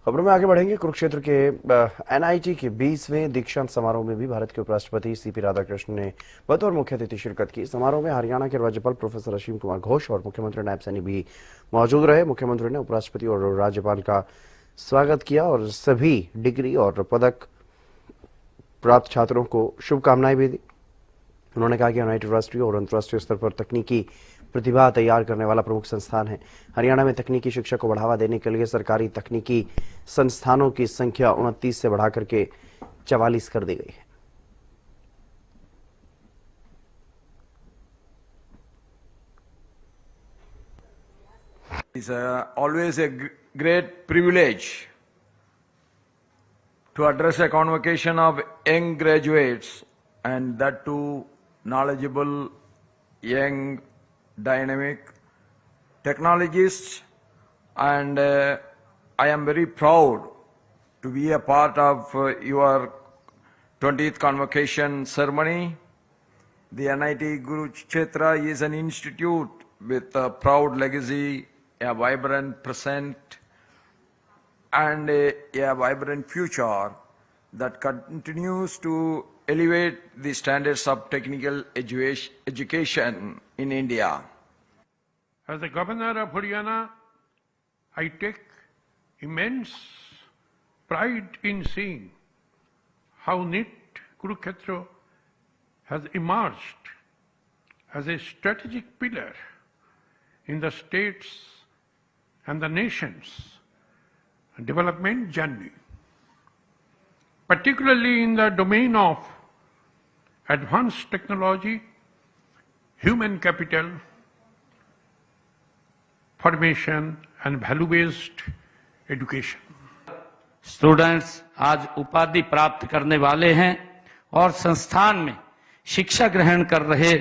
खबरों में आगे बढ़ेंगे। कुरुक्षेत्र के एनआईटी के 20वें दीक्षांत समारोह में भी भारत के उपराष्ट्रपति सीपी राधाकृष्णन ने बतौर मुख्य अतिथि शिरकत की। समारोह में हरियाणा के राज्यपाल प्रोफेसर असीम कुमार घोष और मुख्यमंत्री नायब सैनी भी मौजूद रहे। मुख्यमंत्री ने उपराष्ट्रपति और राज्यपाल का स्वागत किया और सभी डिग्री और पदक प्राप्त छात्रों को शुभकामनाएं भी दी। उन्होंने कहा कि एनआईटी राष्ट्रीय और अंतर्राष्ट्रीय स्तर पर तकनीकी प्रतिभा तैयार करने वाला प्रमुख संस्थान है। हरियाणा में तकनीकी शिक्षा को बढ़ावा देने के लिए सरकारी तकनीकी संस्थानों की संख्या 29 से बढ़ाकर के 44 कर दी गई है। It's always a great privilege to address a convocation of young graduates, and that too knowledgeable, young, dynamic technologists, and I am very proud to be a part of your 20th convocation ceremony. The NIT Kurukshetra is an institute with a proud legacy, a vibrant present, and a vibrant future that continues to elevate the standards of technical education in India. As the Governor of Haryana, I take immense pride in seeing how NIT Kurukshetra has emerged as a strategic pillar in the state's and the nation's development journey, particularly in the domain of advanced technology, human capital, formation and value-based education. Students आज उपाधि प्राप्त करने वाले हैं और संस्थान में शिक्षा ग्रहण कर रहे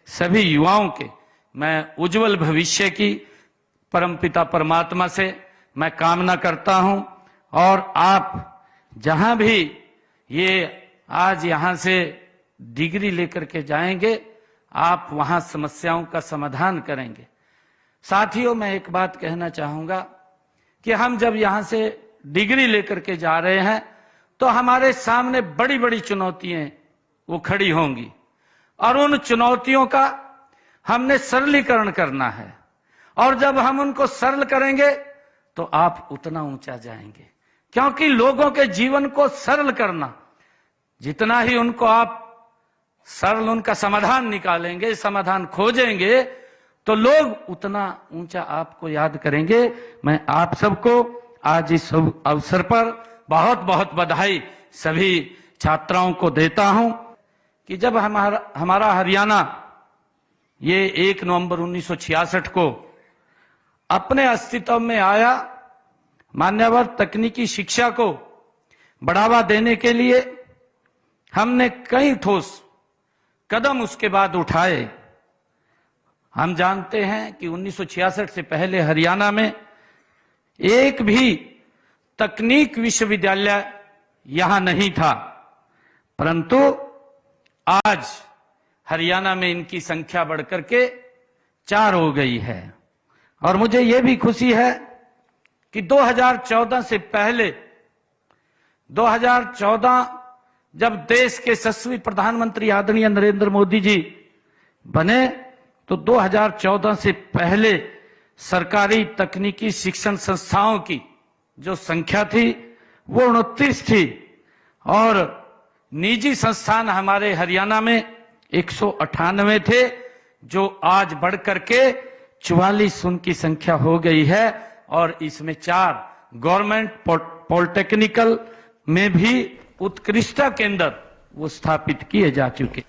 सभी युवाओं के मैं उज्जवल भविष्य की परमपिता परमात्मा से मैं कामना करता हूं। और आप जहां भी ये आज यहां से डिग्री लेकर के जाएंगे, आप वहां समस्याओं का समाधान करेंगे। साथियों, मैं एक बात कहना चाहूंगा कि हम जब यहां से डिग्री लेकर के जा रहे हैं तो हमारे सामने बड़ी बड़ी चुनौतियां वो खड़ी होंगी और उन चुनौतियों का हमने सरलीकरण करना है। और जब हम उनको सरल करेंगे तो आप उतना ऊंचा जाएंगे, क्योंकि लोगों के जीवन को सरल करना, जितना ही उनको आप सरल उनका समाधान निकालेंगे, समाधान खोजेंगे, तो लोग उतना ऊंचा आपको याद करेंगे। मैं आप सबको आज इस अवसर पर बहुत बहुत बधाई सभी छात्राओं को देता हूं कि जब हमारा हरियाणा ये 1 नवंबर 1966 को अपने अस्तित्व में आया, मान्यवर तकनीकी शिक्षा को बढ़ावा देने के लिए हमने कई ठोस कदम उसके बाद उठाए। हम जानते हैं कि 1966 से पहले हरियाणा में एक भी तकनीक विश्वविद्यालय यहां नहीं था, परंतु आज हरियाणा में इनकी संख्या बढ़कर के 4 हो गई है। और मुझे यह भी खुशी है कि 2014 से पहले 2014 जब देश के यशस्वी प्रधानमंत्री आदरणीय नरेंद्र मोदी जी बने, तो 2014 से पहले सरकारी तकनीकी शिक्षण संस्थाओं की जो संख्या थी वो 29 थी और निजी संस्थान हमारे हरियाणा में 198 थे, जो आज बढ़कर के 44 उनकी संख्या हो गई है। और इसमें 4 गवर्नमेंट पॉलिटेक्निकल में भी उत्कृष्टता केंद्र वो स्थापित किए जा चुके।